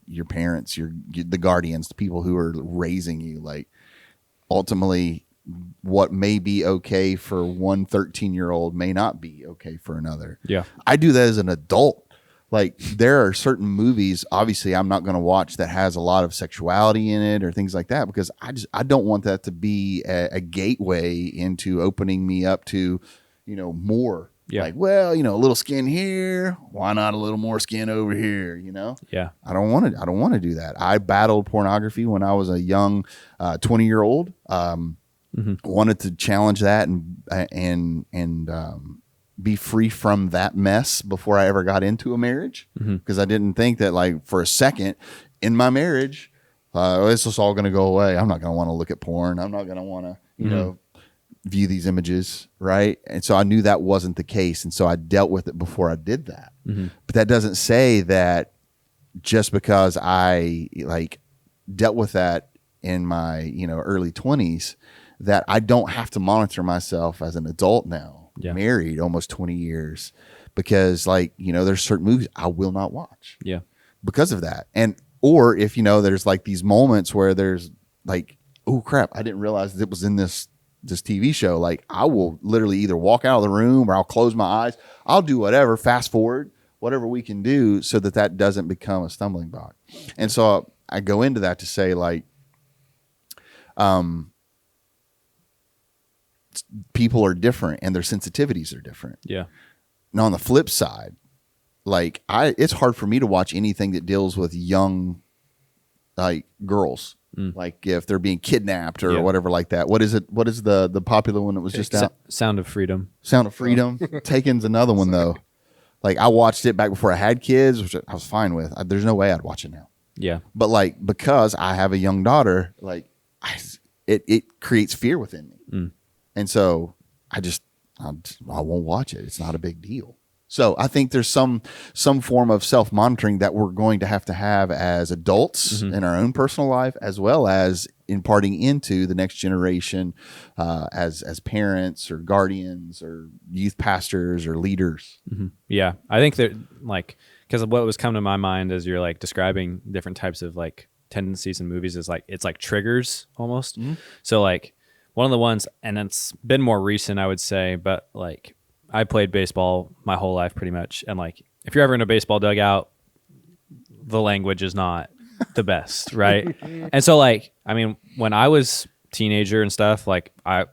your parents, the guardians, the people who are raising you. Like, ultimately, what may be okay for one 13-year-old may not be okay for another. Yeah. I do that as an adult. Like, there are certain movies, obviously, I'm not going to watch that has a lot of sexuality in it or things like that, because I don't want that to be a gateway into opening me up to, more. Yeah. Like, well, a little skin here. Why not a little more skin over here? Yeah. I don't want to do that. I battled pornography when I was a young 20-year-old. Wanted to challenge that and be free from that mess before I ever got into a marriage, because I didn't think that, like, for a second in my marriage, it's just all going to go away. I'm not going to want to look at porn. I'm not going to want to, view these images. Right. And so I knew that wasn't the case. And so I dealt with it before I did that. But that doesn't say that just because I dealt with that in my, early 20s, that I don't have to monitor myself as an adult now. Yeah. Married almost 20 years, because there's certain movies I will not watch. Yeah. Because of that. Or if, there's like these moments where there's like, oh crap, I didn't realize that it was in this TV show. Like, I will literally either walk out of the room or I'll close my eyes. I'll do whatever, fast forward, whatever we can do so that doesn't become a stumbling block. And so I go into that to say, like, people are different and their sensitivities are different. Yeah. Now, on the flip side, like, it's hard for me to watch anything that deals with young, like, girls, like if they're being kidnapped or whatever like that. What is it? What is the popular one that was just out? Sound of Freedom. Sound of Freedom. Taken's another one though. Like, I watched it back before I had kids, which I was fine with. There's no way I'd watch it now. Yeah. But like, because I have a young daughter, like, it creates fear within me. And so I won't watch it. It's not a big deal. So I think there's some form of self-monitoring that we're going to have as adults in our own personal life, as well as imparting into the next generation as parents or guardians or youth pastors or leaders. Yeah. I think that, like, because what was coming to my mind as you're like describing different types of like tendencies in movies is like, it's like triggers almost. So like, one of the ones, and it's been more recent, I would say, but like, I played baseball my whole life pretty much. And like, if you're ever in a baseball dugout, the language is not the best, right? And so like, I mean, when I was teenager and stuff, like I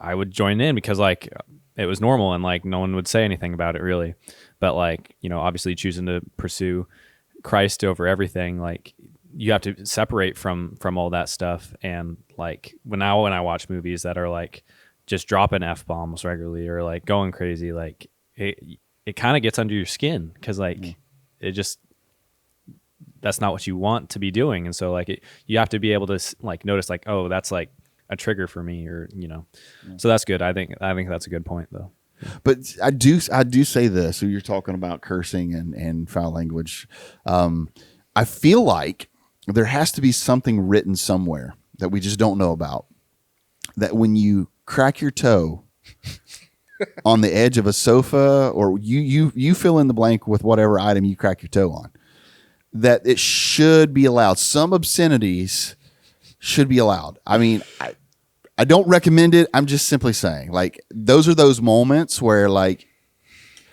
would join in because like it was normal and like no one would say anything about it really. But like, obviously choosing to pursue Christ over everything, like, you have to separate from all that stuff. And like, when I watch movies that are like just dropping F-bombs regularly or like going crazy, like it kind of gets under your skin, because like it just, that's not what you want to be doing. And so like you have to be able to like notice like, oh, that's like a trigger for me, or so that's good. I think that's a good point though. But I do say this. So you're talking about cursing and foul language. I feel like there has to be something written somewhere that we just don't know about, that when you crack your toe on the edge of a sofa, or you fill in the blank with whatever item you crack your toe on, that it should be allowed. Some obscenities should be allowed. I mean, I don't recommend it. I'm just simply saying, like, those are those moments where, like,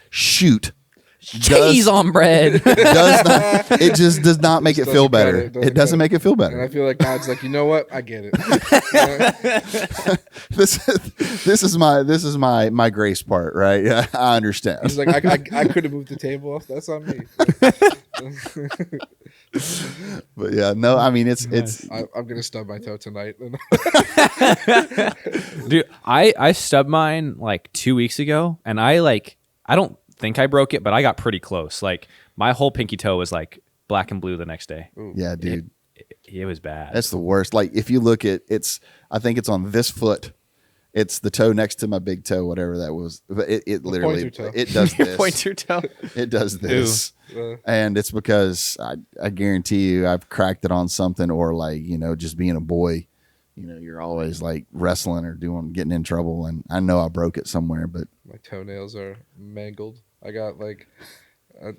shoot, cheese on bread. It just does not make it feel better. It doesn't make it feel better. And I feel like God's like, you know what? I get it. This is my grace part, right? Yeah, I understand. He's like, I could have moved the table off. That's on me. But yeah, no, I mean, it's I'm gonna stub my toe tonight. Dude, I stubbed mine like 2 weeks ago, and I don't think I broke it, but I got pretty close. Like, my whole pinky toe was like black and blue the next day. Ooh. Yeah, dude, it was bad. That's the worst. Like, if you look at I think it's on this foot. It's the toe next to my big toe, whatever that was. But it literally, it does this. Pointer toe. It does this. And it's because I guarantee you I've cracked it on something, or like, just being a boy, you're always like wrestling or getting in trouble. And I know I broke it somewhere, but My toenails are mangled. I got like, I've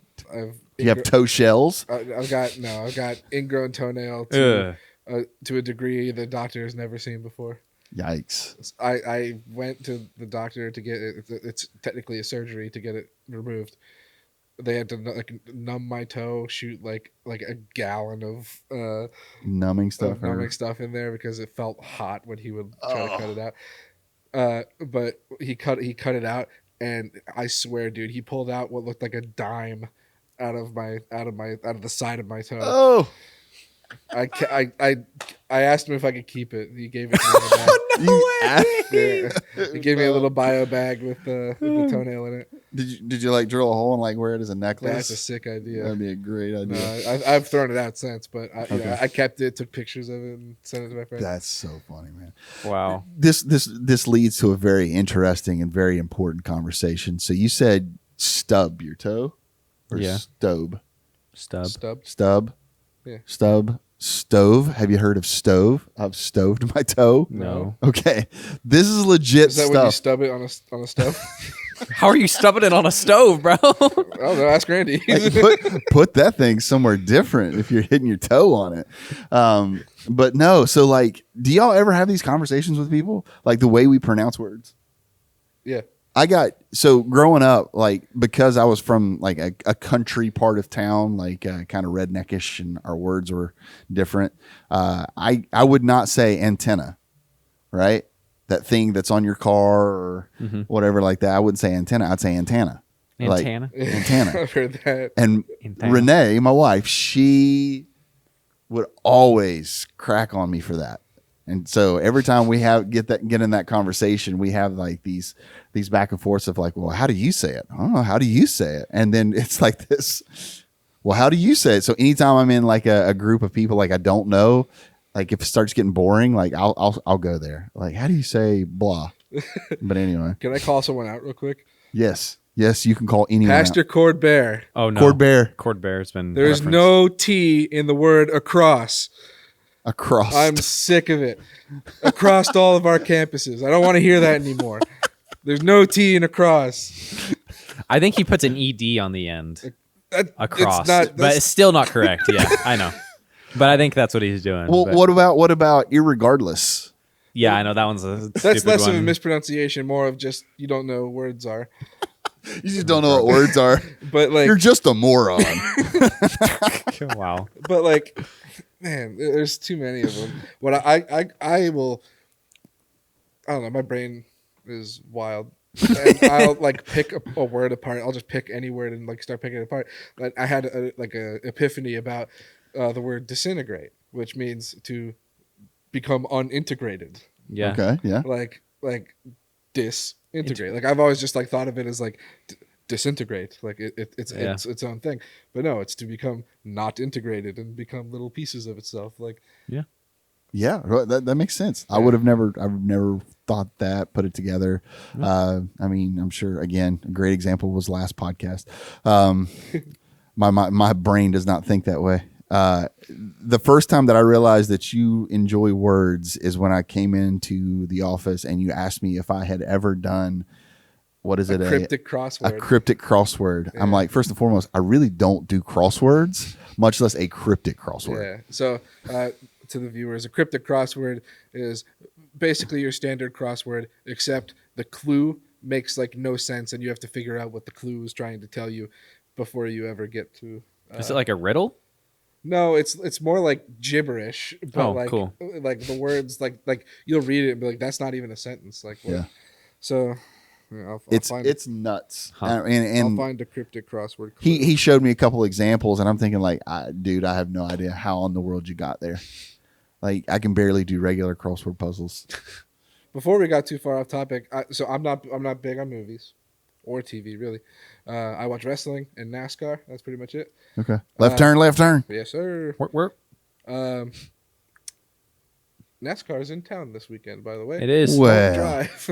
do you have toe shells? I've got ingrown toenail Ugh. to a degree the doctor has never seen before. Yikes. I went to the doctor to get it. It's technically a surgery to get it removed. They had to like numb my toe, shoot like a gallon of Numbing stuff. numbing stuff in there because it felt hot when he would try to cut it out. But he cut it out, and I swear, dude, he pulled out what looked like a dime out of the side of my toe. Oh, I asked him if I could keep it. He gave it to me. He gave me a little bio bag with the toenail in it. Did you like drill a hole and like wear it as a necklace? That's a sick idea. That'd be a great idea. No, I've thrown it out since, but I kept it, took pictures of it, and sent it to my friend. That's so funny, man. Wow. This leads to a very interesting and very important conversation. So you said stub your toe, or Yeah. stove? Stub. Yeah. Stove. Have you heard of stove? I've stoved my toe. No. Okay, this is legit Is that stuff. when you stub it on a stove? How are you stubbing it on a stove, bro? I don't know. Ask Randy. Like, put that thing somewhere different if you're hitting your toe on it. But no, so like, do y'all ever have these conversations with people? Like the way we pronounce words? Yeah. So growing up, like, because I was from like a country part of town, like kind of redneckish, and our words were different. I would not say antenna, right? That thing that's on your car or whatever like that. I wouldn't say antenna. I'd say antenna. Antenna? Like, antenna. I've heard that. And Antenna. Renee, my wife, she would always crack on me for that. And so every time we get in that conversation, we have like these back and forths of like, well, how do you say it? Oh, how do you say it? And then it's like this, well, how do you say it? So anytime I'm in like a group of people like I don't know, like if it starts getting boring, like I'll go there. Like, how do you say blah? But anyway, Can I call someone out real quick? yes, you can call anyone Pastor out. Cord Bear. Oh no. Cord Bear Cord Bear's been There's referenced. no T in the word across. across. I'm sick of it. Across all of our campuses. I don't want to hear that anymore. There's no T in across. I think he puts an ED on the end. Across. It's not, But it's still not correct. Yeah, I know. But I think that's what he's doing. Well, but- what about irregardless? Yeah, I know that one's a that's stupid less one. of a mispronunciation, more of just you don't know what words are. You just don't know what words are. But like You're just a moron. Wow. But like, man, there's too many of them. What I will, I don't know. My brain is wild. And I'll like pick a word apart. I'll just pick any word and like start picking it apart. But I had a epiphany about the word disintegrate, which means to become unintegrated. Yeah. Okay, yeah. Like disintegrate. Like I've always just like thought of it as like disintegrate. Like it's its own thing. But no, it's to become not integrated and become little pieces of itself. Like Yeah, well, that makes sense. I would have I've never thought that, put it together. I mean, I'm sure, again, a great example was last podcast. My brain does not think that way. The first time that I realized that you enjoy words is when I came into the office and you asked me if I had ever done, what is it? cryptic crossword. A cryptic crossword. Yeah. I'm like, first and foremost, I really don't do crosswords, much less a cryptic crossword. Yeah. So to the viewers, a cryptic crossword is basically your standard crossword, except the clue makes like no sense, and you have to figure out what the clue is trying to tell you before you ever get to. Is it like a riddle? No, it's more like gibberish, but Oh, like cool. like the words like you'll read it and be like that's not even a sentence. Like what? Yeah. So yeah, I'll find It's nuts. Huh. I'll find a cryptic crossword. Clue. He showed me a couple examples, and I'm thinking like, dude, I have no idea how in the world you got there. Like, I can barely do regular crossword puzzles. Before we got too far off topic, so I'm not big on movies or TV really. I watch wrestling and NASCAR. That's pretty much it. Okay, left turn. Yes, sir. Where? NASCAR is in town this weekend, by the way. It is. Well, Drive.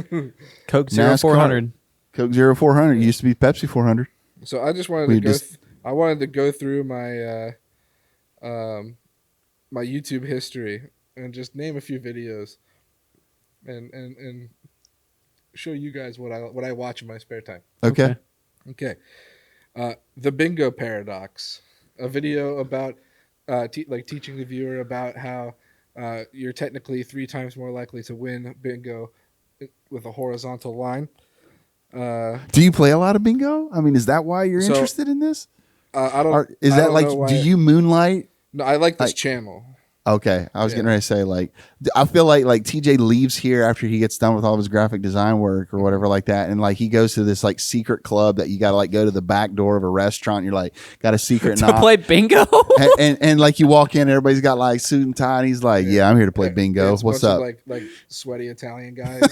Coke NASCAR. 0400. Coke 0400 used to be Pepsi 400. So I just wanted We to go. just- I wanted to go through my my YouTube history and just name a few videos, and show you guys what I watch in my spare time. Okay. Okay. The Bingo Paradox, a video about teaching the viewer about how you're technically 3 times more likely to win bingo with a horizontal line. Do you play a lot of bingo? I mean, is that why you're So, interested in this? I don't. Or is I that don't like, know why. do you moonlight? No, I like this like- channel. Okay, I was Yeah. getting ready to say like I feel like TJ leaves here after he gets done with all of his graphic design work or whatever like that, and like he goes to this like secret club that you got to like go to the back door of a restaurant. And you're like got a secret To knock, play bingo? and like you walk in, everybody's got like suit and tie, and he's like, "Yeah, I'm here to play bingo. It's a What's bunch up?" of, like sweaty Italian guys.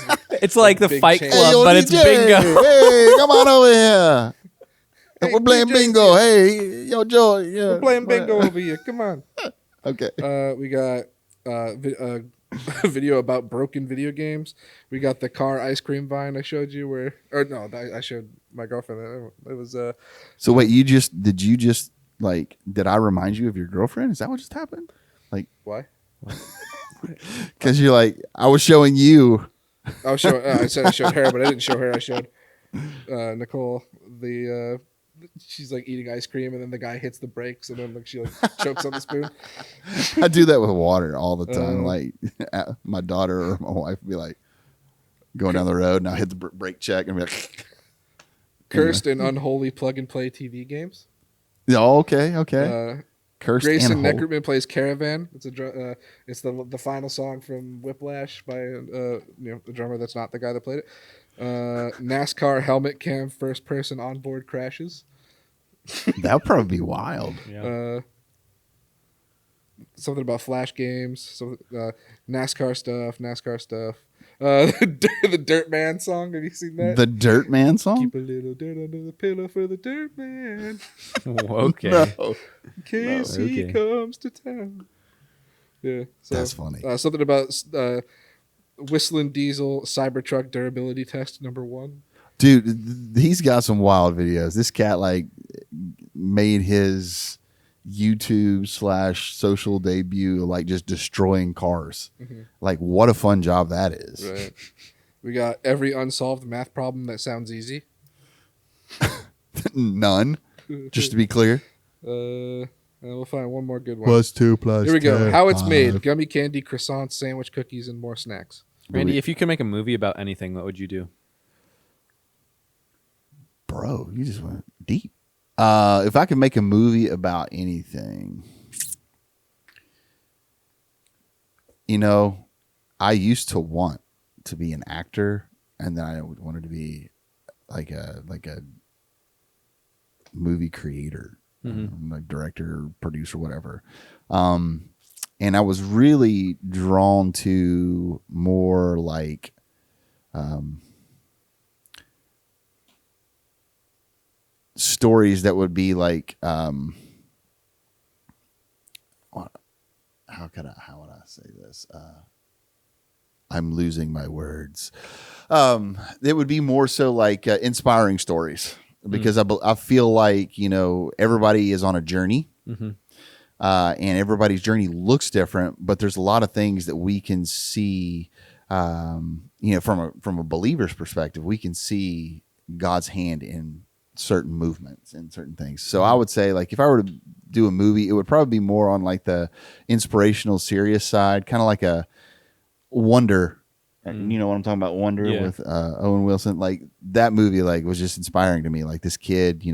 It's like the Big Fight chain. Club, yo, but it's DJ, bingo. Hey, come on over here. Hey, We're playing DJ, bingo. Hey, yo, Joe. Yeah, We're playing bingo over here. Come on. Okay. We got a video about broken video games. We got the car ice cream vine I showed you I showed my girlfriend. It was So wait, did I remind you of your girlfriend? Is that what just happened? Like, why? because you're like, I was showing you. I said I showed her, but I didn't show her. I showed Nicole she's like eating ice cream, and then the guy hits the brakes, and then like she like chokes on the spoon. I do that with water all the time. Oh. Like my daughter or my wife would be like going down the road, and I hit the brake check and be like, Cursed and unholy plug and play TV games. "Yeah, okay. Cursed Grayson and whole. Neckerman plays Caravan. It's it's the final song from Whiplash by the drummer that's not the guy that played it. NASCAR helmet cam first person onboard crashes. That would probably be wild. Yeah. Something about Flash games. NASCAR stuff. The Dirt Man song. Have you seen that? The Dirt Man song? Keep a little dirt under the pillow for the Dirt Man. Okay. No. In case he Okay. comes to town. Yeah. So, That's funny. Something about Whistling Diesel Cybertruck durability test #1. Dude, he's got some wild videos. This cat like made his YouTube / social debut like just destroying cars. Mm-hmm. Like what a fun job that is. Right. We got every unsolved math problem that sounds easy. None. Just to be clear. And we'll find one more good one. +2 Here we go. 10, How it's 5. made: gummy candy, croissants, sandwich, cookies, and more snacks. Randy, if you could make a movie about anything, what would you do? Bro, you just went deep. If I could make a movie about anything, I used to want to be an actor, and then I wanted to be like a movie creator, like director, producer, whatever. And I was really drawn to more like stories that would be like how would I say this? I'm losing my words. It would be more so like inspiring stories because I feel like everybody is on a journey. And everybody's journey looks different, but there's a lot of things that we can see, from a believer's perspective, we can see God's hand in certain movements and certain things. So I would say like, if I were to do a movie, it would probably be more on like the inspirational, serious side, kind of like a Wonder. You know what I'm talking about? Wonder with Owen Wilson. Like that movie, like was just inspiring to me. Like this kid,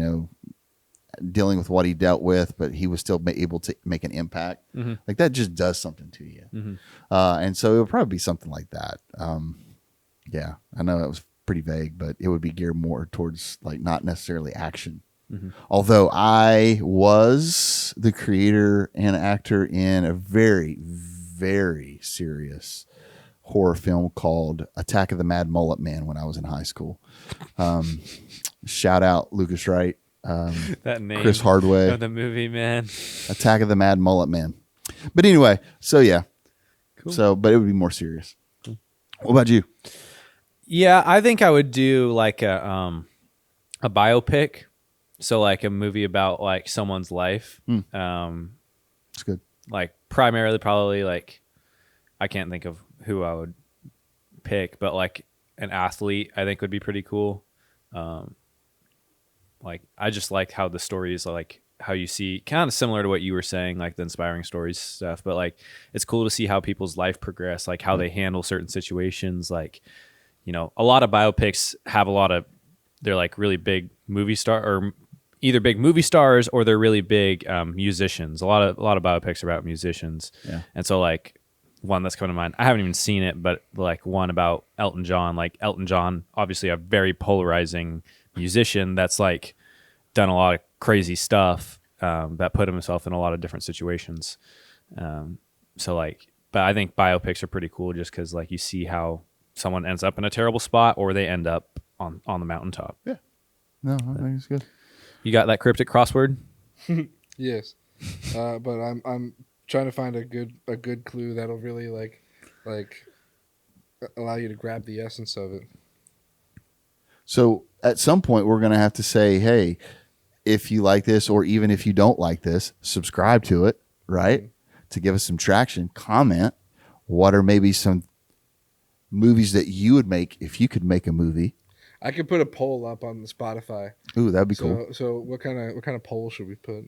dealing with what he dealt with, but he was still able to make an impact. Like that just does something to you. And so it would probably be something like that. Yeah, I know that was pretty vague, but it would be geared more towards like not necessarily action. Although I was the creator and actor in a very, very serious horror film called Attack of the Mad Mullet Man when I was in high school. Shout out Lucas Wright. That name, Chris Hardway, of the movie, man. Attack of the Mad Mullet Man. But anyway, so yeah. Cool. So, but it would be more serious. What about you? Yeah, I think I would do like a biopic. So like a movie about like someone's life. It's good. Like primarily probably like I can't think of who I would pick, but like an athlete, I think would be pretty cool. Like I just like how the stories like how you see kind of similar to what you were saying, like the inspiring stories stuff, but like it's cool to see how people's life progress, like how they handle certain situations. Like, you know, a lot of biopics have they're like really big movie star or either big movie stars or they're really big musicians. A lot of biopics are about musicians. Yeah. And so like one that's coming to mind, I haven't even seen it, but like one about Elton John, like Elton John, obviously a very polarizing musician that's like done a lot of crazy stuff that put himself in a lot of different situations. So like, but I think biopics are pretty cool just because like you see how someone ends up in a terrible spot or they end up on the mountaintop. Yeah. No, I think it's good. You got that cryptic crossword? Yes, but I'm trying to find a good clue that'll really like allow you to grab the essence of it. So at some point, we're going to have to say, hey, if you like this, or even if you don't like this, subscribe to it, right? To give us some traction. Comment. What are maybe some movies that you would make if you could make a movie? I could put a poll up on the Spotify. Ooh, that'd be cool. So what kind of poll should we put?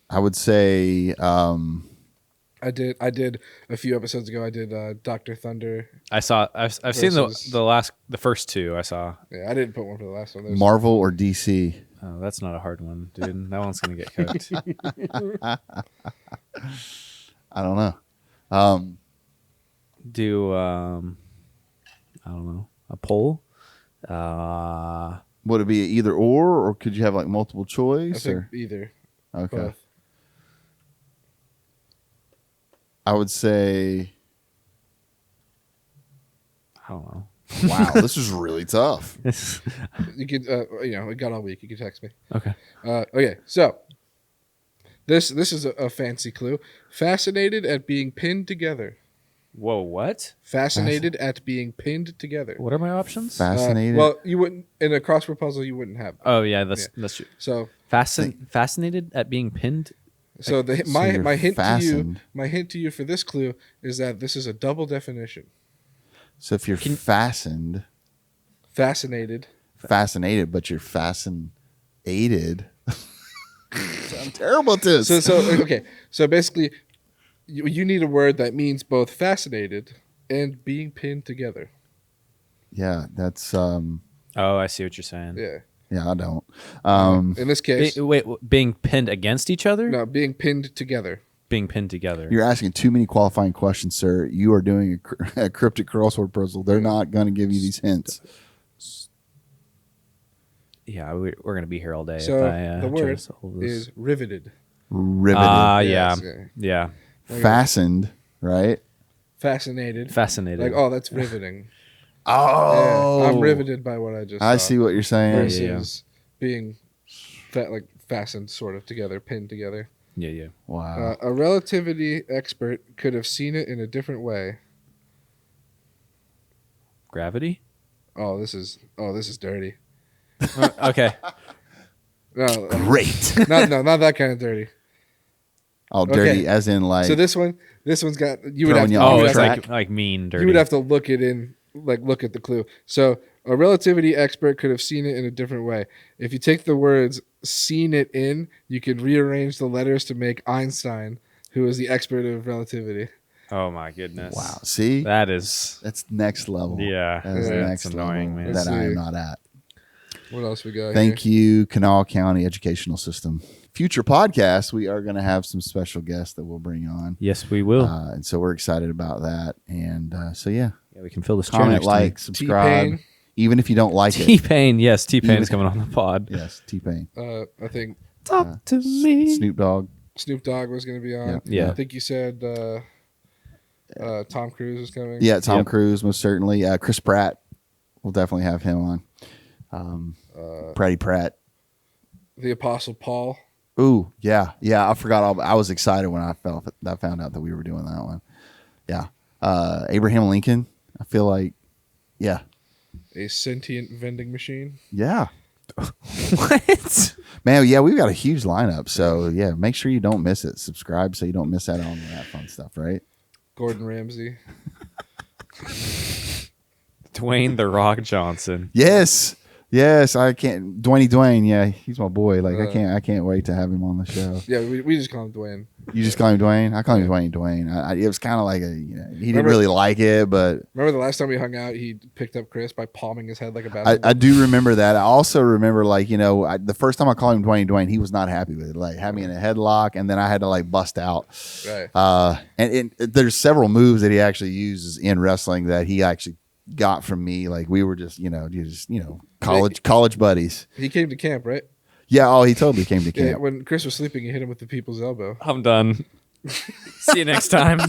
I would say, I did a few episodes ago. I did Dr. Thunder. I've seen the first two I saw. Yeah, I didn't put one for the last one. Marvel or DC. Oh, that's not a hard one, dude. That one's gonna get cooked. I don't know. Do I don't know, a poll? Would it be either or could you have like multiple choice? I think or? either. Okay. Both. I would say, I don't know. wow, this is really tough. You could, we got all week. You could text me. Okay. Okay, so this is a fancy clue. Fascinated at being pinned together. Whoa, what? Fascinated at being pinned together. What are my options? Fascinated. Well, you wouldn't in a crossword puzzle. You wouldn't have. Oh yeah, that's true. So Fascinated at being pinned. So you're my hint fastened. to you for this clue is that this is a double definition. So if you're fascinated, but you're fascinated. I'm terrible at this. So okay. So basically, you need a word that means both fascinated and being pinned together. Yeah, that's Oh, I see what you're saying. Yeah. I don't. In this case, Being pinned against each other? no, being pinned together. Being pinned together. You're asking too many qualifying questions, sir. You are doing a cryptic crossword puzzle. They're not going to give you these hints. Yeah, we're going to be here all day. So if I, the try to word solve this. is riveted. Riveted. Yes, Yeah. Fastened, right? Fascinated. Fascinated. Like, oh, that's riveting. Oh. Yeah, I'm riveted by what I just I saw. see what you're saying. Versus being fastened sort of together, pinned together. Yeah. Wow. A relativity expert could have seen it in a different way. Gravity? Oh, this is dirty. Okay. No, Great. not that kind of dirty. Oh, dirty Okay. as in like. So this one's got you would Throwing have you to, off Oh, you would it's have to- like mean, dirty. you would have to look it in, like look at the clue. So a relativity expert could have seen it in a different way. If you take the words "seen it in," you could rearrange the letters to make Einstein, who is the expert of relativity. Oh my goodness. Wow. See? That's next level. Yeah. That is Yeah. next It's annoying, level man. that Let's I am see. not at. What else we got? Thank you, Kanawha County Educational System. Future podcasts, we are going to have some special guests that we'll bring on. Yes, we will. And so we're excited about that. And so, yeah, Yeah, we can fill this chair comment, next like, subscribe, T-Pain. even if you don't like it. T-Pain. Yes, T-Pain's Even- coming on the pod. Yes, T-Pain. I think Talk to me. Snoop Dogg. Snoop Dogg was going to be on. Yeah. I think you said Tom Cruise was coming. Yeah, Tom Yep. Cruise, most certainly. Chris Pratt, we'll definitely have him on. Pratty Pratt. The Apostle Paul. Ooh, yeah. I forgot all. I was excited when I found out that we were doing that one. Yeah, Abraham Lincoln. I feel like, yeah, A sentient vending machine. yeah, What? man. Yeah, we've got a huge lineup. So yeah, make sure you don't miss it. Subscribe so you don't miss out on that fun stuff. Right? Gordon Ramsay. Dwayne the Rock Johnson. Yes. Yes, I can't. Dwayne, yeah, he's my boy. Like I can't wait to have him on the show. Yeah, we just call him Dwayne. You just call him Dwayne. I call him Dwayne. It was kind of like he didn't really like it, but remember the last time we hung out, he picked up Chris by palming his head like a basketball. I do remember that. I also remember the first time I called him Dwayne, he was not happy with it. Like had me in a headlock, and then I had to like bust out. Right. And there's several moves that he actually uses in wrestling that he actually got from me. Like we were just college buddies. He came to camp, right? Yeah. Oh, he totally came to camp. Yeah, when Chris was sleeping, he hit him with the people's elbow. I'm done. See you next time.